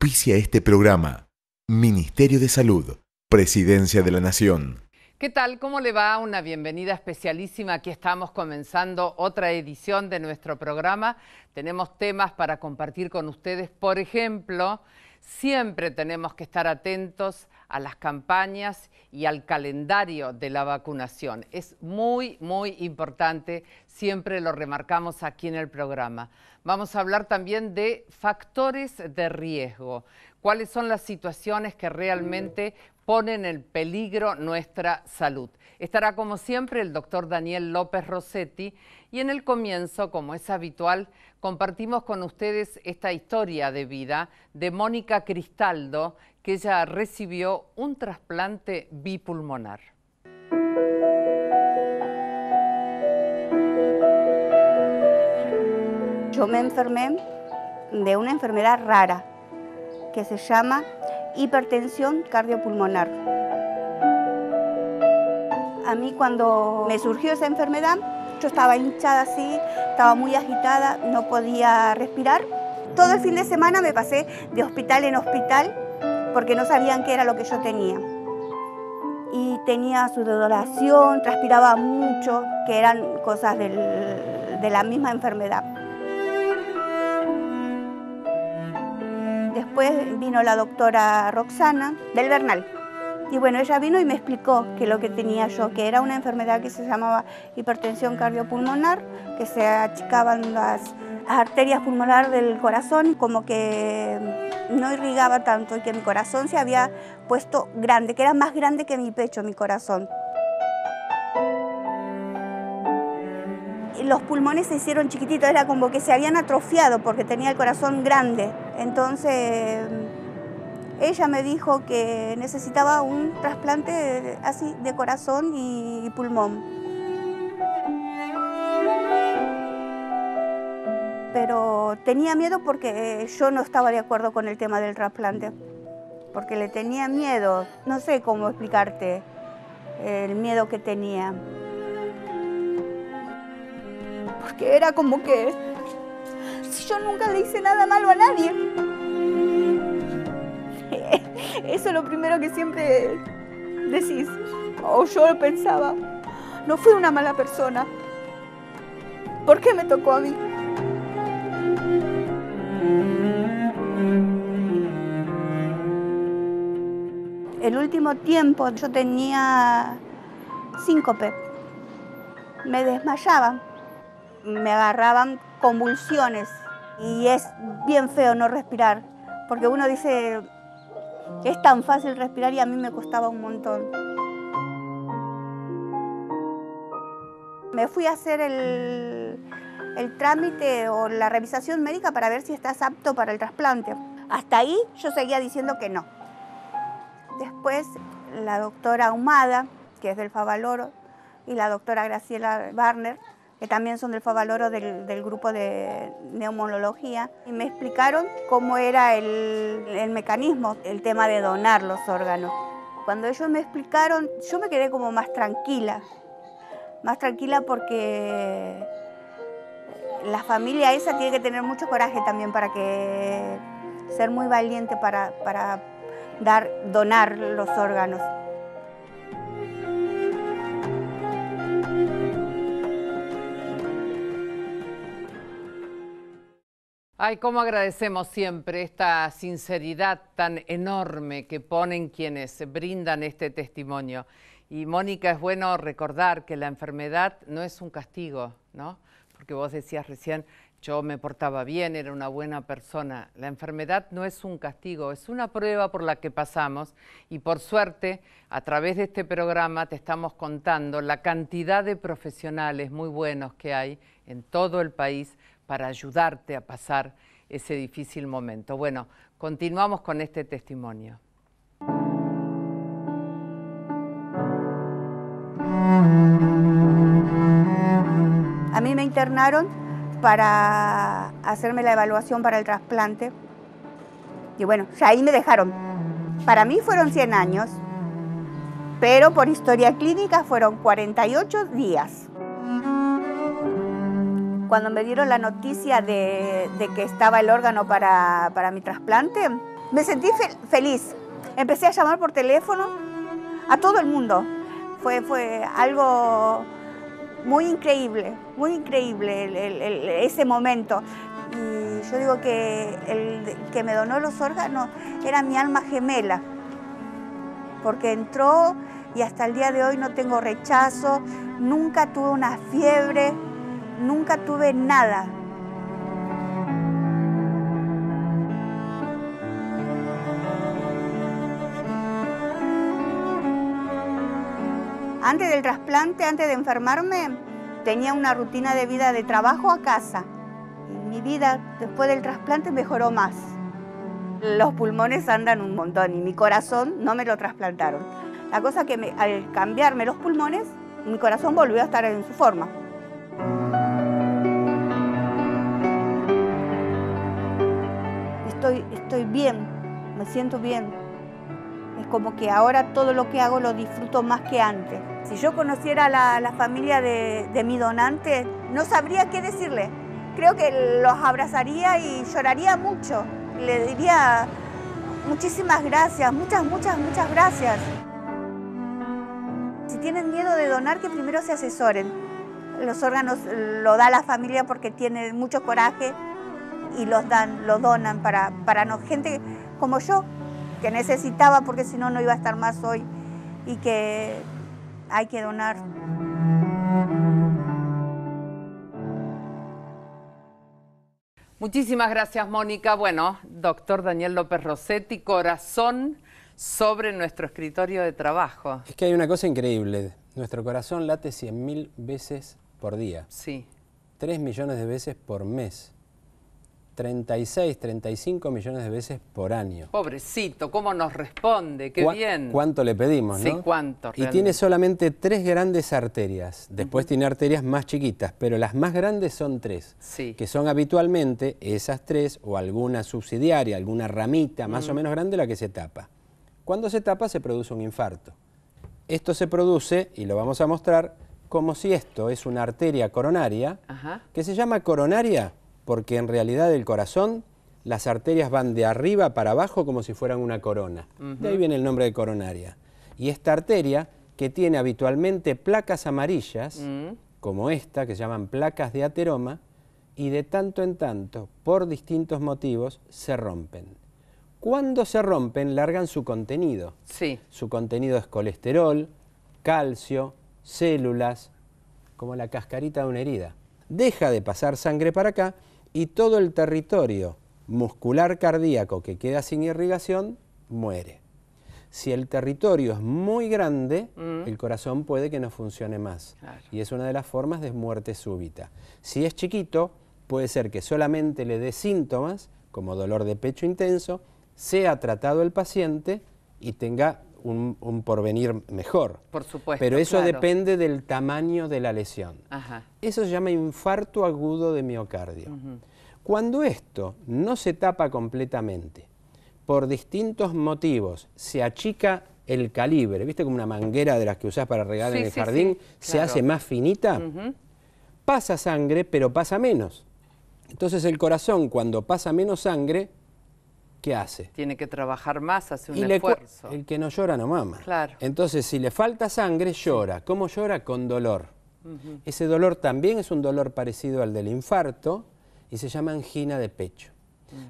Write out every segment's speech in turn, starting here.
Auspicia este programa. Ministerio de Salud, Presidencia de la Nación. ¿Qué tal? ¿Cómo le va? Una bienvenida especialísima. Aquí estamos comenzando otra edición de nuestro programa. Tenemos temas para compartir con ustedes. Por ejemplo, siempre tenemos que estar atentos a las campañas y al calendario de la vacunación. Es muy, muy importante. Siempre lo remarcamos aquí en el programa. Vamos a hablar también de factores de riesgo. ¿Cuáles son las situaciones que realmente ponen en peligro nuestra salud? Estará como siempre el doctor Daniel López Rossetti y en el comienzo, como es habitual, compartimos con ustedes esta historia de vida de Mónica Cristaldo, que ella recibió un trasplante bipulmonar. Yo me enfermé de una enfermedad rara que se llama hipertensión cardiopulmonar. A mí cuando me surgió esa enfermedad, yo estaba hinchada así, estaba muy agitada, no podía respirar. Todo el fin de semana me pasé de hospital en hospital porque no sabían qué era lo que yo tenía. Y tenía sudoración, transpiraba mucho, que eran cosas de la misma enfermedad. Después vino la doctora Roxana del Bernal. Y bueno, ella vino y me explicó que lo que tenía yo, que era una enfermedad que se llamaba hipertensión cardiopulmonar, que se achicaban las arterias pulmonares del corazón, como que no irrigaba tanto y que mi corazón se había puesto grande, que era más grande que mi pecho, mi corazón. Los pulmones se hicieron chiquititos, era como que se habían atrofiado porque tenía el corazón grande. Entonces ella me dijo que necesitaba un trasplante así de corazón y pulmón. Pero tenía miedo porque yo no estaba de acuerdo con el tema del trasplante, porque le tenía miedo, no sé cómo explicarte el miedo que tenía. Porque era como que si yo nunca le hice nada malo a nadie. Eso es lo primero que siempre decís, o yo pensaba, no fui una mala persona. ¿Por qué me tocó a mí? El último tiempo yo tenía síncope, me desmayaba, me agarraban convulsiones y es bien feo no respirar, porque uno dice, es tan fácil respirar y a mí me costaba un montón. Me fui a hacer el trámite o la revisación médica para ver si estás apto para el trasplante. Hasta ahí yo seguía diciendo que no. Después la doctora Ahumada, que es del Favaloro, y la doctora Graciela Barner, que también son del Favaloro del grupo de neumología, y me explicaron cómo era el mecanismo, el tema de donar los órganos. Cuando ellos me explicaron, yo me quedé como más tranquila porque la familia esa tiene que tener mucho coraje también ser muy valiente para donar los órganos. Ay, cómo agradecemos siempre esta sinceridad tan enorme que ponen quienes brindan este testimonio. Y Mónica, es bueno recordar que la enfermedad no es un castigo, ¿no? Porque vos decías recién, yo me portaba bien, era una buena persona. La enfermedad no es un castigo, es una prueba por la que pasamos y por suerte, a través de este programa te estamos contando la cantidad de profesionales muy buenos que hay en todo el país para ayudarte a pasar ese difícil momento. Bueno, continuamos con este testimonio. A mí me internaron para hacerme la evaluación para el trasplante. Y bueno, ya ahí me dejaron. Para mí fueron 100 años, pero por historia clínica fueron 48 días. Cuando me dieron la noticia de que estaba el órgano para mi trasplante, Me sentí feliz. Empecé a llamar por teléfono a todo el mundo. Fue algo muy increíble ese momento. Y yo digo que el que me donó los órganos era mi alma gemela, porque entró y hasta el día de hoy no tengo rechazo, nunca tuve una fiebre, nunca tuve nada. Antes del trasplante, antes de enfermarme, tenía una rutina de vida de trabajo a casa. Y mi vida después del trasplante mejoró más. Los pulmones andan un montón y mi corazón no me lo trasplantaron. La cosa que al cambiarme los pulmones, mi corazón volvió a estar en su forma. Estoy bien, me siento bien. Es como que ahora todo lo que hago lo disfruto más que antes. Si yo conociera a la familia de mi donante, no sabría qué decirle. Creo que los abrazaría y lloraría mucho. Le diría muchísimas gracias, muchas gracias. Si tienen miedo de donar, que primero se asesoren. Los órganos lo da la familia porque tiene mucho coraje y lo donan para gente como yo, que necesitaba porque si no, no iba a estar más hoy y que hay que donar. Muchísimas gracias, Mónica. Bueno, doctor Daniel López Rossetti, corazón sobre nuestro escritorio de trabajo. Es que hay una cosa increíble. Nuestro corazón late 100.000 veces por día. Sí. 3 millones de veces por mes. 36, 35 millones de veces por año. Pobrecito, ¿cómo nos responde? Qué bien. ¿Cuánto le pedimos, no? Sí, cuánto. Y tiene solamente 3 grandes arterias. Después tiene arterias más chiquitas, pero las más grandes son 3. Sí. Que son habitualmente esas 3 o alguna subsidiaria, alguna ramita más o menos grande la que se tapa. Cuando se tapa se produce un infarto. Esto se produce, y lo vamos a mostrar, como si esto es una arteria coronaria, que se llama coronaria porque en realidad el corazón, las arterias van de arriba para abajo como si fueran una corona. De ahí viene el nombre de coronaria. Y esta arteria, que tiene habitualmente placas amarillas, como esta, que se llaman placas de ateroma, y de tanto en tanto, por distintos motivos, se rompen. Cuando se rompen, largan su contenido. Sí. Su contenido es colesterol, calcio, células, como la cascarita de una herida. Deja de pasar sangre para acá y todo el territorio muscular cardíaco que queda sin irrigación muere. Si el territorio es muy grande, el corazón puede que no funcione más. Claro. Y es una de las formas de muerte súbita. Si es chiquito, puede ser que solamente le dé síntomas, como dolor de pecho intenso, sea tratado el paciente y tenga un porvenir mejor. Por supuesto. Pero eso claro. depende del tamaño de la lesión. Eso se llama infarto agudo de miocardio. Cuando esto no se tapa completamente, por distintos motivos, se achica el calibre, ¿viste? Como una manguera de las que usás para regar en el jardín, se hace más finita, pasa sangre, pero pasa menos. Entonces el corazón, cuando pasa menos sangre, ¿qué hace? Tiene que trabajar más, hace un esfuerzo. El que no llora no mama. Claro. Entonces, si le falta sangre, llora. ¿Cómo llora? Con dolor. Ese dolor también es un dolor parecido al del infarto y se llama angina de pecho.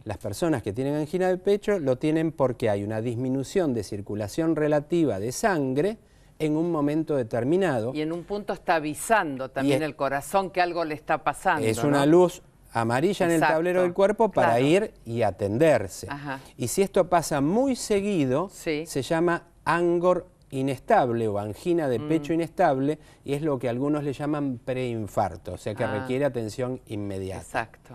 Las personas que tienen angina de pecho lo tienen porque hay una disminución de circulación relativa de sangre en un momento determinado. Y en un punto está avisando también el corazón que algo le está pasando. Es una luz amarilla en el tablero del cuerpo para ir y atenderse. Y si esto pasa muy seguido, se llama angor inestable o angina de pecho inestable, y es lo que algunos le llaman preinfarto, o sea que requiere atención inmediata. Exacto.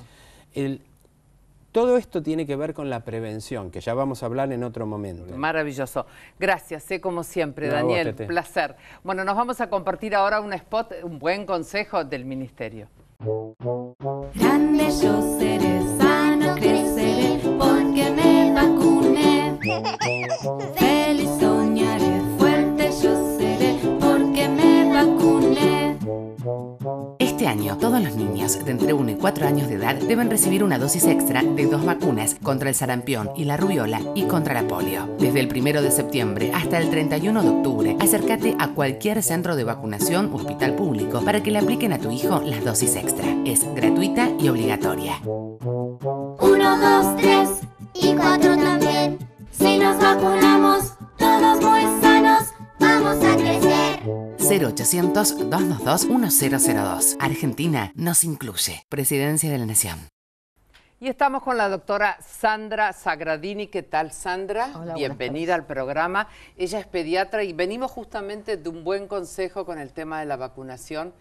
Todo esto tiene que ver con la prevención, que ya vamos a hablar en otro momento. Maravilloso. Gracias, como siempre, Daniel. Un placer. Bueno, nos vamos a compartir ahora un spot, un buen consejo del Ministerio. Grande yo seré, sano creceré, porque me vacuné. Feliz soñaré, fuerte yo seré, porque me vacuné. Este año año. Todos los niños de entre 1 y 4 años de edad deben recibir una dosis extra de 2 vacunas contra el sarampión y la rubiola y contra la polio. Desde el 1 de septiembre hasta el 31 de octubre, acércate a cualquier centro de vacunación o hospital público para que le apliquen a tu hijo las dosis extra. Es gratuita y obligatoria. 1, 2, 3 y 4 también. Si nos vacunamos, todos muy sanos, vamos a crecer. 0800-222-1002. Argentina nos incluye. Presidencia de la Nación. Y estamos con la doctora Sandra Sagradini. ¿Qué tal, Sandra? Hola, bienvenida al programa. Ella es pediatra y venimos justamente de un buen consejo con el tema de la vacunación.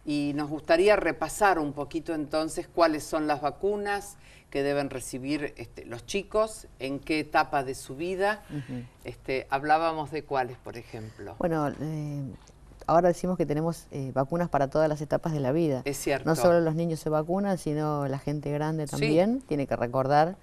Y nos gustaría repasar un poquito entonces cuáles son las vacunas que deben recibir los chicos, en qué etapa de su vida. Hablábamos de cuáles, por ejemplo. Bueno, ahora decimos que tenemos vacunas para todas las etapas de la vida. Es cierto. No solo los niños se vacunan, sino la gente grande también. Sí. Tiene que recordar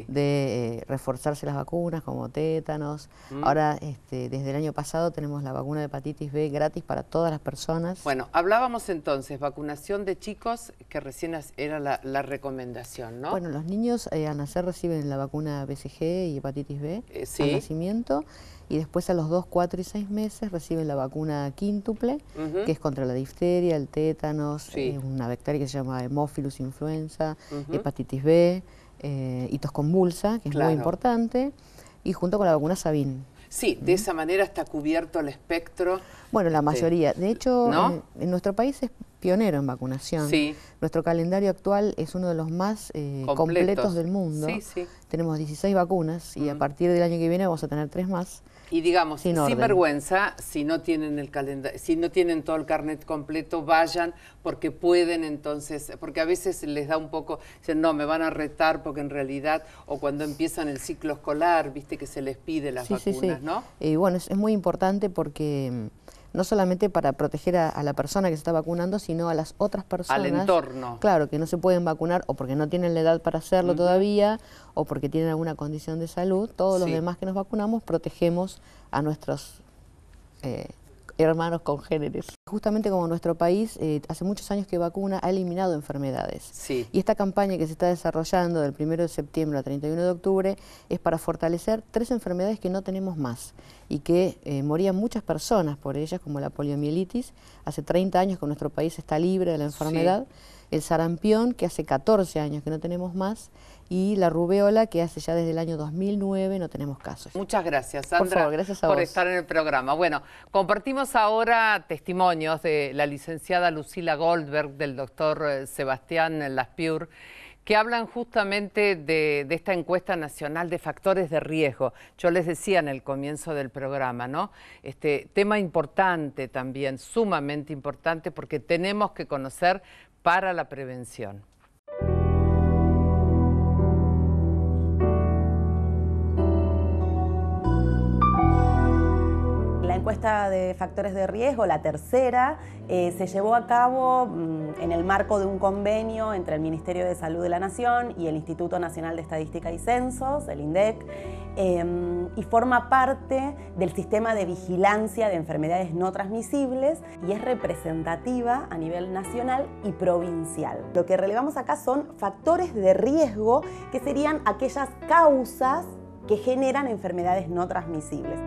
de reforzarse las vacunas como tétanos. Ahora, desde el año pasado tenemos la vacuna de hepatitis B gratis para todas las personas. Bueno, hablábamos entonces, vacunación de chicos, que recién era la recomendación, ¿no? Bueno, los niños al nacer reciben la vacuna BCG y hepatitis B al nacimiento. Y después a los 2, 4 y 6 meses reciben la vacuna quíntuple, que es contra la difteria, el tétanos, una bacteria que se llama Haemophilus influenza, hepatitis B y tos convulsa, que es muy importante, y junto con la vacuna Sabin. Sí, de esa manera está cubierto el espectro. Bueno, la mayoría. De hecho, ¿no? en nuestro país es pionero en vacunación. Sí. Nuestro calendario actual es uno de los más completos del mundo. Sí, sí. Tenemos 16 vacunas y a partir del año que viene vamos a tener 3 más. Y digamos, sin vergüenza, si no tienen el calendario, si no tienen todo el carnet completo, vayan porque pueden entonces, porque a veces les da un poco, dicen, no, me van a retar porque en realidad, o cuando empiezan el ciclo escolar, viste que se les pide las vacunas, ¿no? Y bueno, es muy importante porque no solamente para proteger a la persona que se está vacunando, sino a las otras personas. Al entorno. Claro, que no se pueden vacunar o porque no tienen la edad para hacerlo todavía o porque tienen alguna condición de salud. Todos los demás que nos vacunamos protegemos a nuestros hermanos congéneres. Justamente como nuestro país hace muchos años que vacuna, ha eliminado enfermedades. Sí. Y esta campaña que se está desarrollando del 1 de septiembre al 31 de octubre es para fortalecer 3 enfermedades que no tenemos más y que morían muchas personas por ellas, como la poliomielitis. Hace 30 años que nuestro país está libre de la enfermedad. El sarampión, que hace 14 años que no tenemos más, y la rubeola, que hace ya desde el año 2009 no tenemos casos. Muchas gracias, Sandra, por favor, gracias a vos. Estar en el programa. Bueno, compartimos ahora testimonios de la licenciada Lucila Goldberg, del doctor Sebastián Laspiur, que hablan justamente de esta encuesta nacional de factores de riesgo. Yo les decía en el comienzo del programa, ¿no? Tema importante también, sumamente importante, porque tenemos que conocer para la prevención. La encuesta de factores de riesgo, la tercera, se llevó a cabo en el marco de un convenio entre el Ministerio de Salud de la Nación y el Instituto Nacional de Estadística y Censos, el INDEC, y forma parte del sistema de vigilancia de enfermedades no transmisibles y es representativa a nivel nacional y provincial. Lo que relevamos acá son factores de riesgo, que serían aquellas causas que generan enfermedades no transmisibles.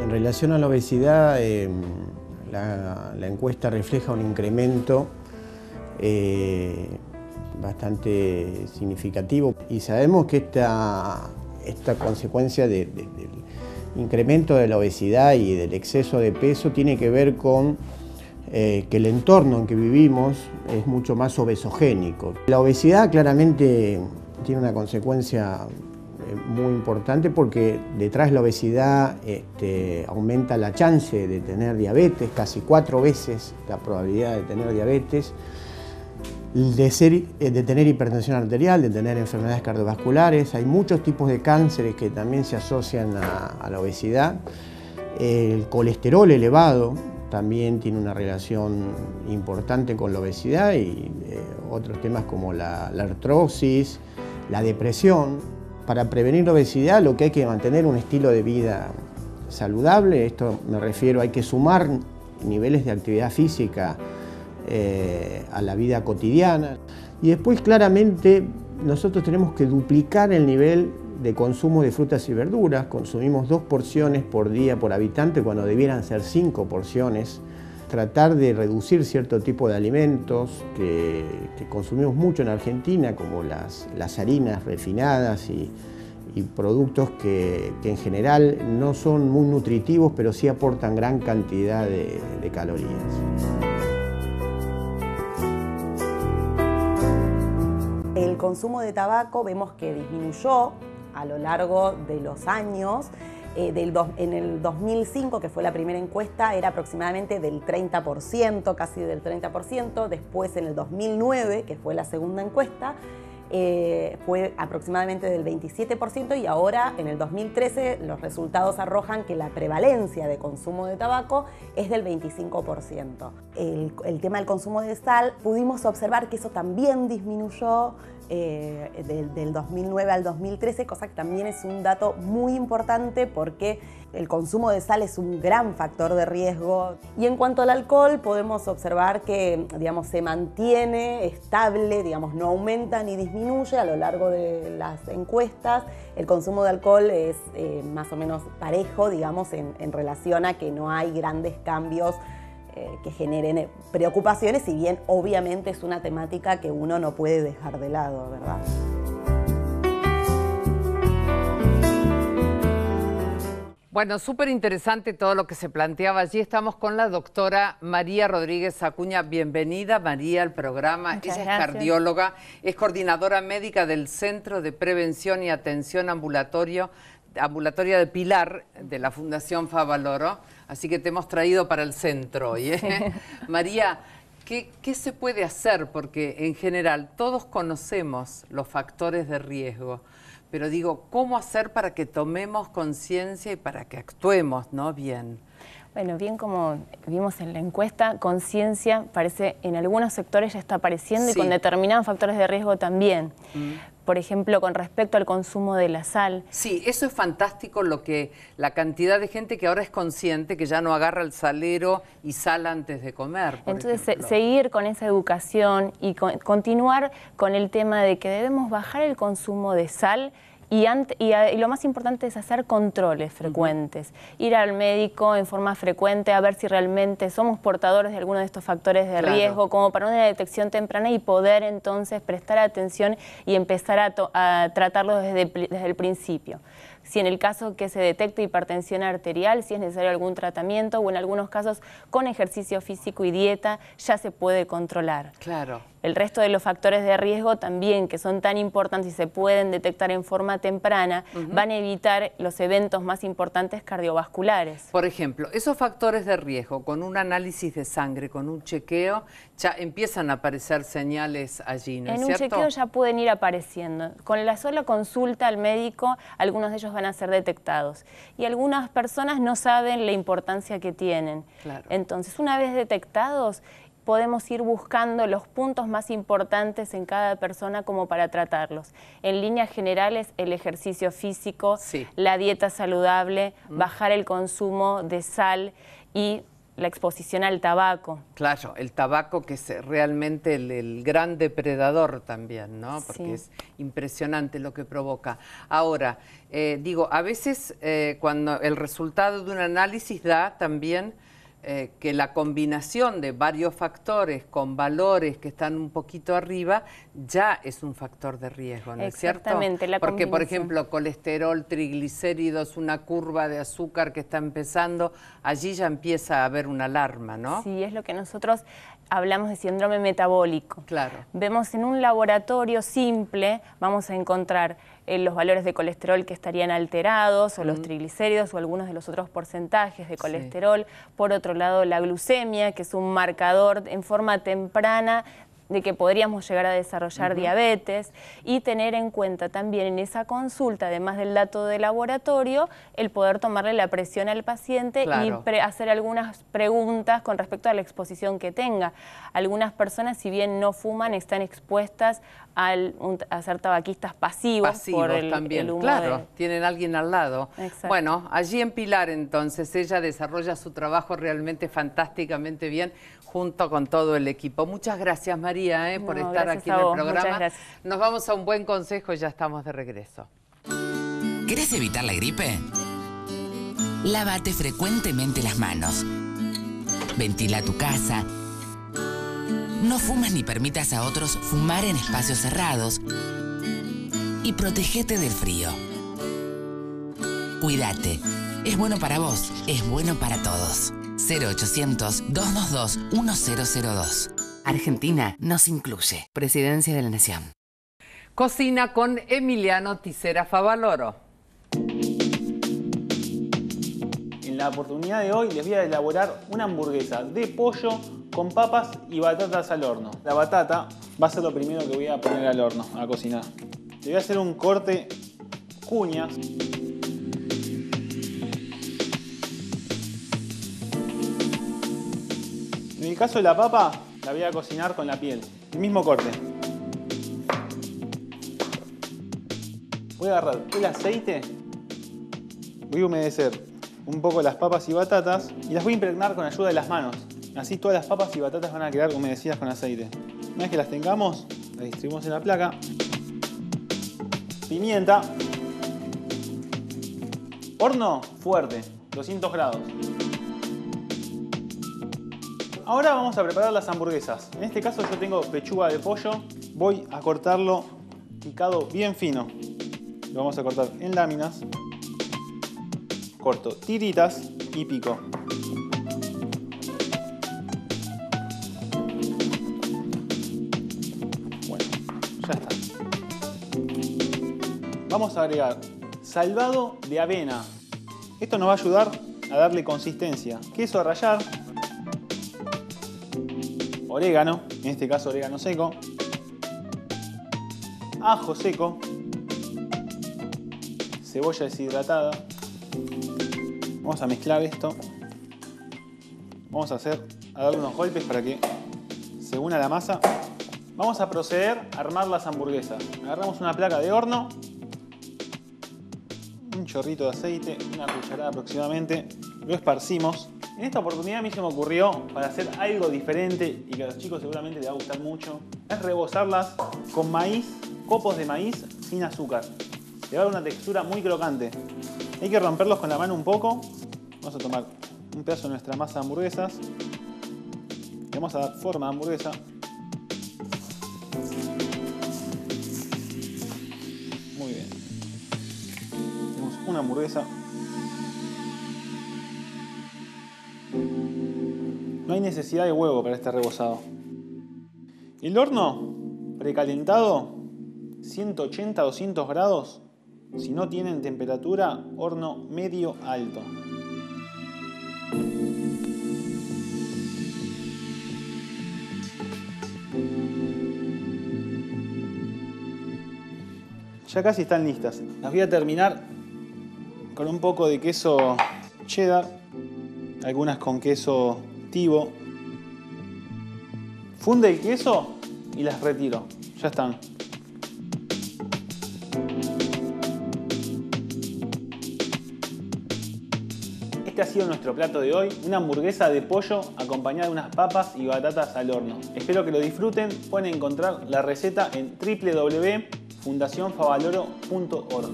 En relación a la obesidad, la encuesta refleja un incremento bastante significativo y sabemos que esta consecuencia del incremento de la obesidad y del exceso de peso tiene que ver con que el entorno en que vivimos es mucho más obesogénico. La obesidad claramente tiene una consecuencia muy importante porque detrás de la obesidad aumenta la chance de tener diabetes, casi 4 veces la probabilidad de tener diabetes, de tener hipertensión arterial, de tener enfermedades cardiovasculares. Hay muchos tipos de cánceres que también se asocian a la obesidad. El colesterol elevado también tiene una relación importante con la obesidad y otros temas como la artrosis, la depresión. Para prevenir la obesidad lo que hay que mantener un estilo de vida saludable, esto me refiero, hay que sumar niveles de actividad física a la vida cotidiana. Y después claramente nosotros tenemos que duplicar el nivel de consumo de frutas y verduras. Consumimos 2 porciones por día por habitante cuando debieran ser 5 porciones. Tratar de reducir cierto tipo de alimentos que consumimos mucho en Argentina, como las harinas refinadas y productos que en general no son muy nutritivos, pero sí aportan gran cantidad de calorías. El consumo de tabaco vemos que disminuyó a lo largo de los años. En el 2005, que fue la primera encuesta, era aproximadamente del 30%, casi del 30%. Después, en el 2009, que fue la segunda encuesta, fue aproximadamente del 27%, y ahora, en el 2013, los resultados arrojan que la prevalencia de consumo de tabaco es del 25%. El tema del consumo de sal, pudimos observar que eso también disminuyó del 2009 al 2013, cosa que también es un dato muy importante porque el consumo de sal es un gran factor de riesgo. Y en cuanto al alcohol, podemos observar que, digamos, se mantiene estable, digamos, no aumenta ni disminuye a lo largo de las encuestas. El consumo de alcohol es más o menos parejo, digamos, en relación a que no hay grandes cambios que generen preocupaciones, si bien obviamente es una temática que uno no puede dejar de lado, ¿verdad? Bueno, súper interesante todo lo que se planteaba allí. Estamos con la doctora María Rodríguez Acuña. Bienvenida, María, al programa. Muchas Ella gracias. es cardióloga, es coordinadora médica del Centro de Prevención y Atención Ambulatoria de Pilar, de la Fundación Favaloro. Así que te hemos traído para el centro hoy, ¿eh? Sí. María, ¿qué se puede hacer? Porque en general todos conocemos los factores de riesgo, pero digo, ¿cómo hacer para que tomemos conciencia y para que actuemos, ¿no? Bien. Bueno, bien como vimos en la encuesta, conciencia parece en algunos sectores ya está apareciendo, sí, y con determinados factores de riesgo también. Por ejemplo, con respecto al consumo de la sal. Sí, eso es fantástico, la cantidad de gente que ahora es consciente, que ya no agarra el salero y sal antes de comer. Entonces, seguir con esa educación y continuar con el tema de que debemos bajar el consumo de sal. Y lo más importante es hacer controles frecuentes, ir al médico en forma frecuente a ver si realmente somos portadores de alguno de estos factores de riesgo, como para una detección temprana y poder entonces prestar atención y empezar a tratarlo desde el principio. Si en el caso que se detecte hipertensión arterial, si es necesario algún tratamiento, o en algunos casos con ejercicio físico y dieta ya se puede controlar. Claro. El resto de los factores de riesgo también, que son tan importantes y se pueden detectar en forma temprana, van a evitar los eventos más importantes cardiovasculares. Por ejemplo, esos factores de riesgo, con un análisis de sangre, con un chequeo, ya empiezan a aparecer señales allí, ¿no es cierto? En un chequeo ya pueden ir apareciendo. Con la sola consulta al médico, algunos de ellos van a ser detectados. Y algunas personas no saben la importancia que tienen. Claro. Entonces, una vez detectados, podemos ir buscando los puntos más importantes en cada persona como para tratarlos. En líneas generales, el ejercicio físico, sí, la dieta saludable, bajar el consumo de sal y la exposición al tabaco. Claro, el tabaco que es realmente el gran depredador también, ¿no? Porque sí, es impresionante lo que provoca. Ahora, digo, a veces cuando el resultado de un análisis da también que la combinación de varios factores con valores que están un poquito arriba ya es un factor de riesgo, ¿no es cierto? Exactamente, la Porque, por ejemplo, colesterol, triglicéridos, una curva de azúcar que está empezando, allí ya empieza a haber una alarma, ¿no? Sí, es lo que nosotros hablamos de síndrome metabólico. Claro. Vemos en un laboratorio simple, vamos a encontrar los valores de colesterol que estarían alterados, o los triglicéridos, o algunos de los otros porcentajes de colesterol. Sí. Por otro lado, la glucemia, que es un marcador en forma temprana de que podríamos llegar a desarrollar diabetes, y tener en cuenta también en esa consulta, además del dato de laboratorio, el poder tomarle la presión al paciente y hacer algunas preguntas con respecto a la exposición que tenga. Algunas personas, si bien no fuman, están expuestas a ser tabaquistas pasivos por el humo. Claro, tienen a alguien al lado. Exacto. Bueno, allí en Pilar entonces ella desarrolla su trabajo realmente fantásticamente bien junto con todo el equipo. Muchas gracias, María, por estar aquí en el programa. Nos vamos a un buen consejo y ya estamos de regreso. ¿Querés evitar la gripe? Lávate frecuentemente las manos. Ventila tu casa. No fumes ni permitas a otros fumar en espacios cerrados. Y protégete del frío. Cuídate. Es bueno para vos, es bueno para todos. 0800-222-1002. Argentina nos incluye. Presidencia de la Nación. Cocina con Emiliano Tisera Favaloro. En la oportunidad de hoy les voy a elaborar una hamburguesa de pollo con papas y batatas al horno. La batata va a ser lo primero que voy a poner al horno, a cocinar. Le voy a hacer un corte cuñas. En el caso de la papa, la voy a cocinar con la piel. El mismo corte. Voy a agarrar el aceite. Voy a humedecer un poco las papas y batatas y las voy a impregnar con ayuda de las manos. Así todas las papas y batatas van a quedar humedecidas con aceite. Una vez que las tengamos, las distribuimos en la placa. Pimienta. Horno fuerte, 200 grados. Ahora vamos a preparar las hamburguesas. En este caso yo tengo pechuga de pollo. Voy a cortarlo picado bien fino. Lo vamos a cortar en láminas. Corto tiritas y pico. Bueno, ya está. Vamos a agregar salvado de avena. Esto nos va a ayudar a darle consistencia. Queso a rallar. Orégano, en este caso orégano seco. Ajo seco. Cebolla deshidratada. Vamos a mezclar esto. Vamos a darle unos golpes para que se una la masa. Vamos a proceder a armar las hamburguesas. Agarramos una placa de horno. Un chorrito de aceite, una cucharada aproximadamente. Lo esparcimos. En esta oportunidad a mí se me ocurrió, para hacer algo diferente y que a los chicos seguramente les va a gustar mucho, es rebozarlas con maíz, copos de maíz sin azúcar. Le va a dar una textura muy crocante. Hay que romperlos con la mano un poco. Vamos a tomar un pedazo de nuestra masa de hamburguesas. Le vamos a dar forma de hamburguesa. Muy bien. Tenemos una hamburguesa. No hay necesidad de huevo para este rebozado. El horno precalentado, 180-200 grados. Si no tienen temperatura, horno medio alto. Ya casi están listas. Las voy a terminar con un poco de queso cheddar, algunas con queso tivo. Funde el queso y las retiro. Ya están. Este ha sido nuestro plato de hoy, una hamburguesa de pollo acompañada de unas papas y batatas al horno. Espero que lo disfruten. Pueden encontrar la receta en www.fundacionfavaloro.org.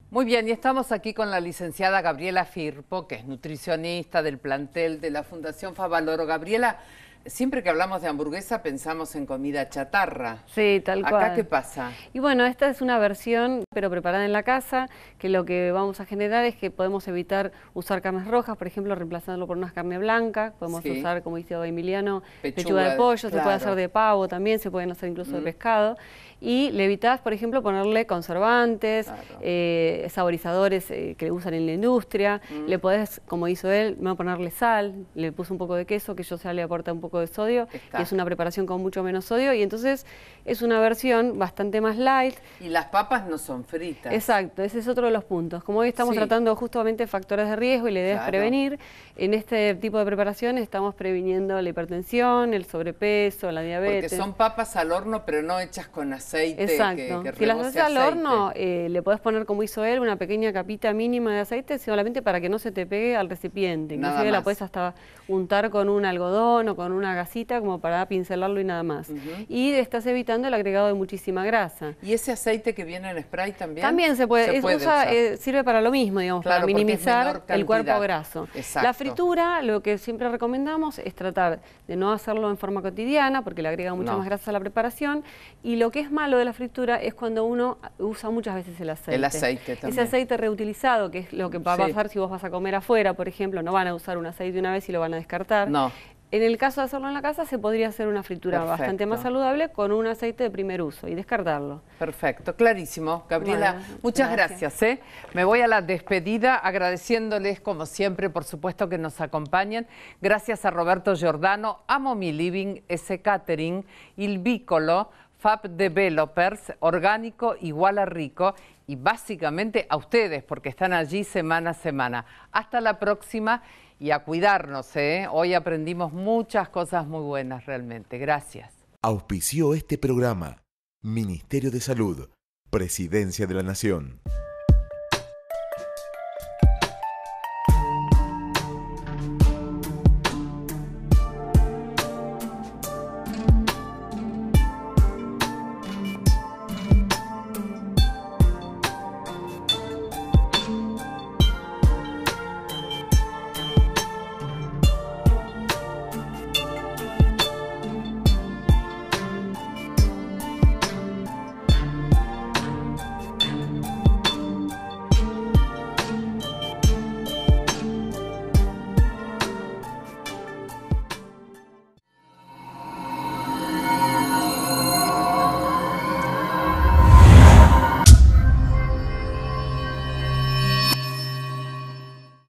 Muy bien, y estamos aquí con la licenciada Gabriela Firpo, que es nutricionista del plantel de la Fundación Favaloro. Gabriela, Siempre que hablamos de hamburguesa pensamos en comida chatarra. Sí, tal cual. ¿Acá qué pasa? Y bueno, esta es una versión, pero preparada en la casa, que lo que vamos a generar es que podemos evitar usar carnes rojas, por ejemplo, reemplazándolo por una carne blanca. Podemos usar, como dice Emiliano, pechuga de pollo, se puede hacer de pavo también, se pueden hacer incluso de pescado. Y le evitás, por ejemplo, ponerle conservantes, saborizadores que usan en la industria. Le podés, como hizo él, no ponerle sal, le puso un poco de queso, que yo ya le aporta un poco de sodio. Y es una preparación con mucho menos sodio. Y entonces es una versión bastante más light. Y las papas no son fritas. Exacto, ese es otro de los puntos. Como hoy estamos tratando justamente factores de riesgo y la idea es prevenir, en este tipo de preparaciones estamos previniendo la hipertensión, el sobrepeso, la diabetes. Porque son papas al horno, pero no hechas con aceite. Exacto. Que si las haces al horno, le podés poner, como hizo él, una pequeña capita mínima de aceite, solamente para que no se te pegue al recipiente. Inclusive la podés hasta untar con un algodón o con una gasita como para pincelarlo y nada más. Y estás evitando el agregado de muchísima grasa. ¿Y ese aceite que viene en spray también? También se puede. Sirve para lo mismo, digamos, para minimizar el cuerpo graso. Exacto. La fritura, lo que siempre recomendamos es tratar de no hacerlo en forma cotidiana, porque le agrega mucha más grasa a la preparación. Y lo que es malo de la fritura es cuando uno usa muchas veces el aceite. El aceite también. Ese aceite reutilizado, que es lo que va a pasar si vos vas a comer afuera, por ejemplo, no van a usar un aceite una vez y lo van a descartar. No. En el caso de hacerlo en la casa, se podría hacer una fritura bastante más saludable con un aceite de primer uso y descartarlo. Perfecto, clarísimo. Gabriela, muchas gracias. Me voy a la despedida agradeciéndoles, como siempre, por supuesto, que nos acompañen. Gracias a Roberto Giordano, Amo Mi Living, S Catering, Il Vicolo, Fab Developers, Orgánico Igual a Rico y básicamente a ustedes, porque están allí semana a semana. Hasta la próxima. Y a cuidarnos, Hoy aprendimos muchas cosas muy buenas realmente. Gracias. Auspició este programa Ministerio de Salud, Presidencia de la Nación.